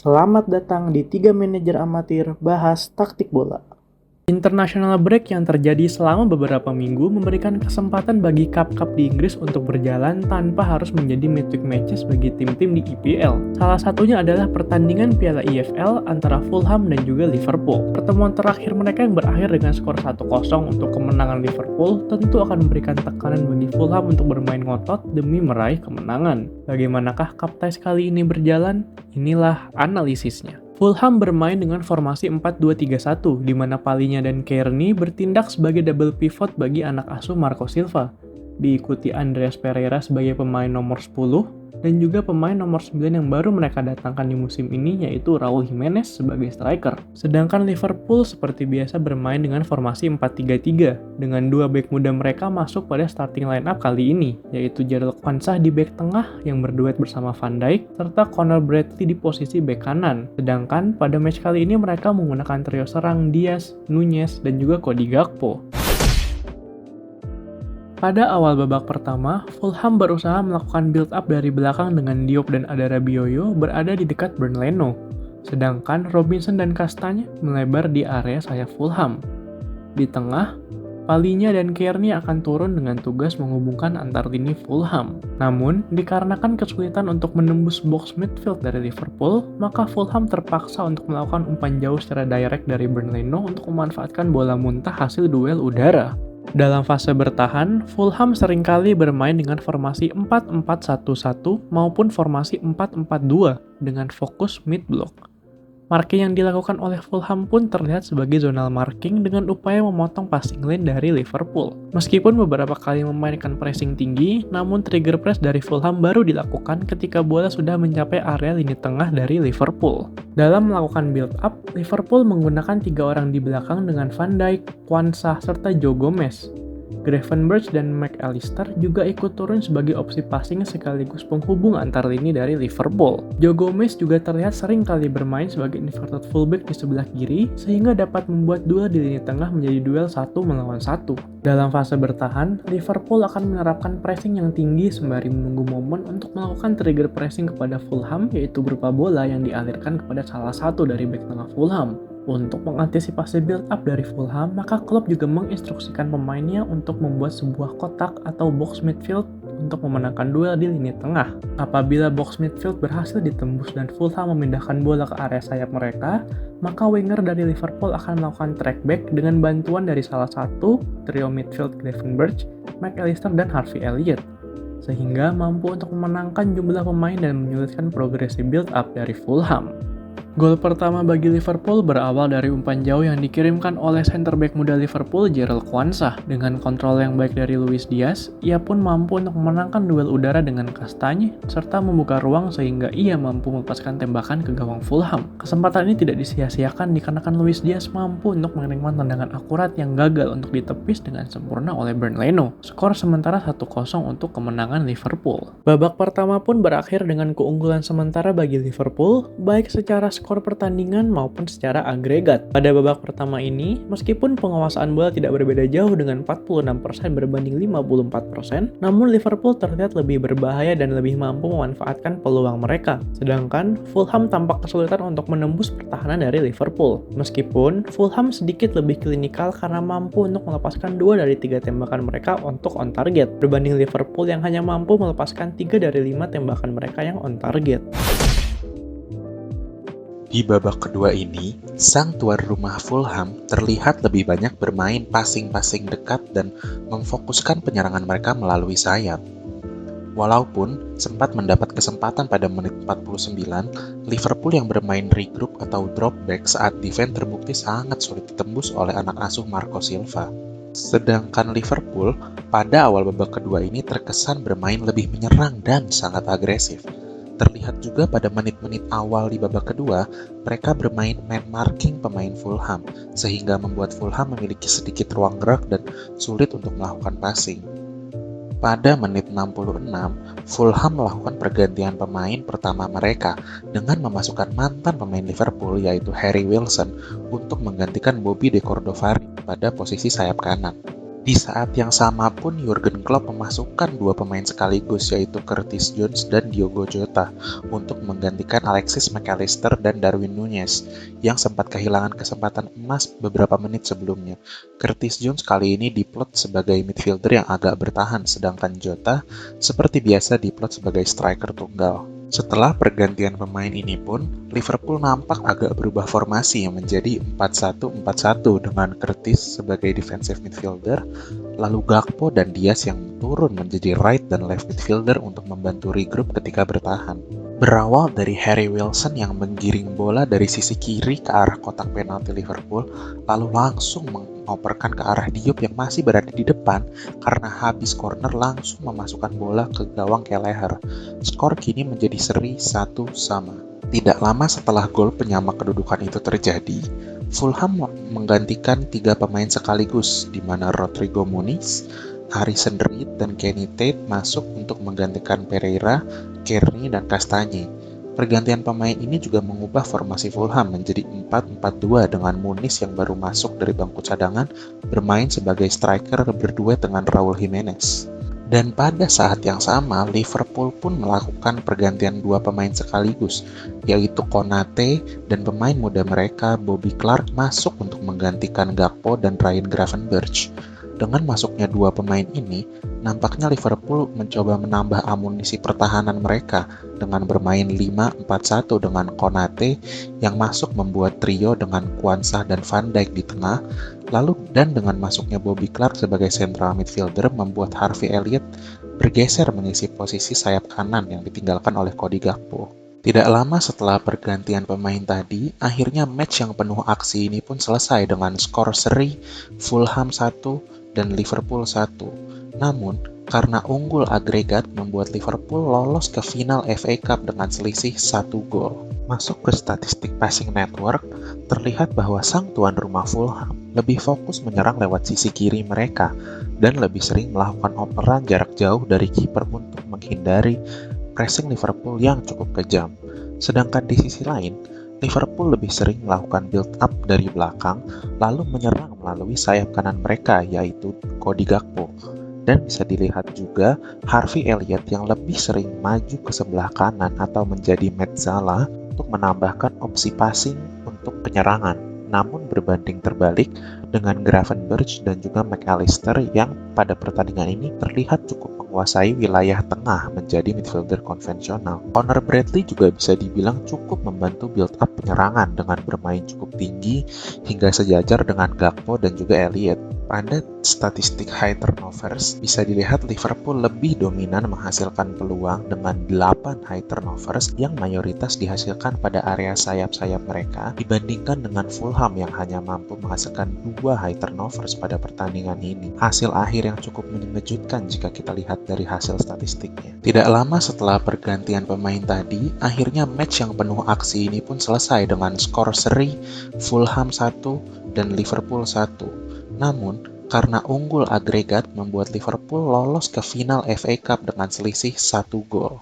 Selamat datang di 3 Manajer Amatir Bahas Taktik Bola. International break yang terjadi selama beberapa minggu memberikan kesempatan bagi klub-klub di Inggris untuk berjalan tanpa harus menjadi midweek matches bagi tim-tim di EPL. Salah satunya adalah pertandingan Piala EFL antara Fulham dan juga Liverpool. Pertemuan terakhir mereka yang berakhir dengan skor 1-0 untuk kemenangan Liverpool tentu akan memberikan tekanan bagi Fulham untuk bermain ngotot demi meraih kemenangan. Bagaimanakah cup ties kali ini berjalan? Inilah analisisnya. Fulham bermain dengan formasi 4-2-3-1, di mana Palhinha dan Kearney bertindak sebagai double pivot bagi anak asuh Marco Silva, diikuti Andreas Pereira sebagai pemain nomor 10, dan juga pemain nomor 9 yang baru mereka datangkan di musim ini yaitu Raul Jimenez sebagai striker. Sedangkan Liverpool seperti biasa bermain dengan formasi 4-3-3, dengan dua bek muda mereka masuk pada starting line-up kali ini, yaitu Jarell Quansah di bek tengah yang berduet bersama Van Dijk, serta Conor Bradley di posisi bek kanan. Sedangkan pada match kali ini mereka menggunakan trio serang Diaz, Nunez, dan juga Cody Gakpo. Pada awal babak pertama, Fulham berusaha melakukan build-up dari belakang dengan Diop dan Adara Bioyo berada di dekat Bernd Leno, sedangkan Robinson dan Castagne melebar di area sayap Fulham. Di tengah, Palhinha dan Kearney akan turun dengan tugas menghubungkan antar lini Fulham. Namun, dikarenakan kesulitan untuk menembus box midfield dari Liverpool, maka Fulham terpaksa untuk melakukan umpan jauh secara direct dari Bernd Leno untuk memanfaatkan bola muntah hasil duel udara. Dalam fase bertahan, Fulham seringkali bermain dengan formasi 4-4-1-1 maupun formasi 4-4-2 dengan fokus mid-block. Marking yang dilakukan oleh Fulham pun terlihat sebagai zonal marking dengan upaya memotong passing lane dari Liverpool. Meskipun beberapa kali memainkan pressing tinggi, namun trigger press dari Fulham baru dilakukan ketika bola sudah mencapai area lini tengah dari Liverpool. Dalam melakukan build-up, Liverpool menggunakan 3 orang di belakang dengan Van Dijk, Quansah, serta Joe Gomez. Gravenberch dan McAllister juga ikut turun sebagai opsi passing sekaligus penghubung antar lini dari Liverpool. Joe Gomez juga terlihat sering kali bermain sebagai inverted fullback di sebelah kiri sehingga dapat membuat duel di lini tengah menjadi duel 1 melawan 1. Dalam fase bertahan, Liverpool akan menerapkan pressing yang tinggi sembari menunggu momen untuk melakukan trigger pressing kepada Fulham, yaitu berupa bola yang dialirkan kepada salah satu dari bek tengah Fulham. Untuk mengantisipasi build-up dari Fulham, maka Klopp juga menginstruksikan pemainnya untuk membuat sebuah kotak atau box midfield untuk memenangkan duel di lini tengah. Apabila box midfield berhasil ditembus dan Fulham memindahkan bola ke area sayap mereka, maka winger dari Liverpool akan melakukan track back dengan bantuan dari salah satu trio midfield Gravenberch, McAllister, dan Harvey Elliott, sehingga mampu untuk memenangkan jumlah pemain dan menyulitkan progresi build-up dari Fulham. Gol pertama bagi Liverpool berawal dari umpan jauh yang dikirimkan oleh center back muda Liverpool Jarell Quansah. Dengan kontrol yang baik dari Luis Diaz, ia pun mampu untuk memenangkan duel udara dengan Castagne serta membuka ruang sehingga ia mampu melepaskan tembakan ke gawang Fulham. Kesempatan ini tidak disia-siakan dikarenakan Luis Diaz mampu untuk mengirimkan tendangan akurat yang gagal untuk ditepis dengan sempurna oleh Bernd Leno. Skor sementara 1-0 untuk kemenangan Liverpool. Babak pertama pun berakhir dengan keunggulan sementara bagi Liverpool, baik secara skor pertandingan maupun secara agregat. Pada babak pertama ini, meskipun penguasaan bola tidak berbeda jauh dengan 46% berbanding 54%, namun Liverpool terlihat lebih berbahaya dan lebih mampu memanfaatkan peluang mereka. Sedangkan Fulham tampak kesulitan untuk menembus pertahanan dari Liverpool. Meskipun Fulham sedikit lebih klinikal karena mampu untuk melepaskan 2 dari 3 tembakan mereka untuk on target, berbanding Liverpool yang hanya mampu melepaskan 3 dari 5 tembakan mereka yang on target. Di babak kedua ini, sang tuan rumah Fulham terlihat lebih banyak bermain passing-passing dekat dan memfokuskan penyerangan mereka melalui sayap. Walaupun sempat mendapat kesempatan pada menit 49, Liverpool yang bermain regroup atau drop back saat defense terbukti sangat sulit ditembus oleh anak asuh Marco Silva. Sedangkan Liverpool pada awal babak kedua ini terkesan bermain lebih menyerang dan sangat agresif. Terlihat juga pada menit-menit awal di babak kedua, mereka bermain man marking pemain Fulham, sehingga membuat Fulham memiliki sedikit ruang gerak dan sulit untuk melakukan passing. Pada menit 66, Fulham melakukan pergantian pemain pertama mereka dengan memasukkan mantan pemain Liverpool yaitu Harry Wilson untuk menggantikan Bobby De Cordova pada posisi sayap kanan. Di saat yang sama pun Jurgen Klopp memasukkan dua pemain sekaligus yaitu Curtis Jones dan Diogo Jota untuk menggantikan Alexis Mac Allister dan Darwin Núñez yang sempat kehilangan kesempatan emas beberapa menit sebelumnya. Curtis Jones kali ini diplot sebagai midfielder yang agak bertahan sedangkan Jota seperti biasa diplot sebagai striker tunggal. Setelah pergantian pemain ini pun, Liverpool nampak agak berubah formasi yang menjadi 4-1-4-1 dengan Curtis sebagai defensive midfielder, lalu Gakpo dan Diaz yang turun menjadi right dan left midfielder untuk membantu regroup ketika bertahan. Berawal dari Harry Wilson yang menggiring bola dari sisi kiri ke arah kotak penalti Liverpool, lalu langsung mengoperkan ke arah Diop yang masih berada di depan karena habis corner langsung memasukkan bola ke gawang Kelleher. Skor kini menjadi seri 1-1. Tidak lama setelah gol penyama kedudukan itu terjadi, Fulham menggantikan tiga pemain sekaligus, di mana Rodrigo Muniz, Harrison Reed, dan Kenny Tate masuk untuk menggantikan Pereira, Kearney, dan Castagne. Pergantian pemain ini juga mengubah formasi Fulham menjadi 4-4-2 dengan Muniz yang baru masuk dari bangku cadangan bermain sebagai striker berduet dengan Raul Jimenez. Dan pada saat yang sama, Liverpool pun melakukan pergantian dua pemain sekaligus, yaitu Konate dan pemain muda mereka Bobby Clark masuk untuk menggantikan Gakpo dan Ryan Gravenberch. Dengan masuknya dua pemain ini, nampaknya Liverpool mencoba menambah amunisi pertahanan mereka dengan bermain 5-4-1 dengan Konate yang masuk membuat trio dengan Quansah dan Van Dijk di tengah, lalu dan dengan masuknya Bobby Clark sebagai central midfielder membuat Harvey Elliott bergeser mengisi posisi sayap kanan yang ditinggalkan oleh Cody Gakpo. Tidak lama setelah pergantian pemain tadi, akhirnya match yang penuh aksi ini pun selesai dengan skor seri Fulham 1 dan Liverpool 1. Namun, karena unggul agregat membuat Liverpool lolos ke final FA Cup dengan selisih 1 gol. Masuk ke statistik passing network, terlihat bahwa sang tuan rumah Fulham lebih fokus menyerang lewat sisi kiri mereka dan lebih sering melakukan operan jarak jauh dari kiper untuk menghindari pressing Liverpool yang cukup kejam. Sedangkan di sisi lain, Liverpool lebih sering melakukan build up dari belakang lalu menyerang melalui sayap kanan mereka yaitu Cody Gakpo. Dan bisa dilihat juga Harvey Elliott yang lebih sering maju ke sebelah kanan atau menjadi mezzala untuk menambahkan opsi passing untuk penyerangan. Namun berbanding terbalik dengan Gravenberch dan juga Mac Allister yang pada pertandingan ini terlihat cukup menguasai wilayah tengah menjadi midfielder konvensional. Conor Bradley juga bisa dibilang cukup membantu build up penyerangan dengan bermain cukup tinggi hingga sejajar dengan Gakpo dan juga Elliott. Pada statistik high turnovers, bisa dilihat Liverpool lebih dominan menghasilkan peluang dengan 8 high turnovers yang mayoritas dihasilkan pada area sayap-sayap mereka dibandingkan dengan Fulham yang hanya mampu menghasilkan 2 high turnovers pada pertandingan ini. Hasil akhir yang cukup mengejutkan jika kita lihat dari hasil statistiknya. Tidak lama setelah pergantian pemain tadi, akhirnya match yang penuh aksi ini pun selesai dengan skor seri Fulham 1 dan Liverpool 1. Namun, karena unggul agregat membuat Liverpool lolos ke final FA Cup dengan selisih 1 gol.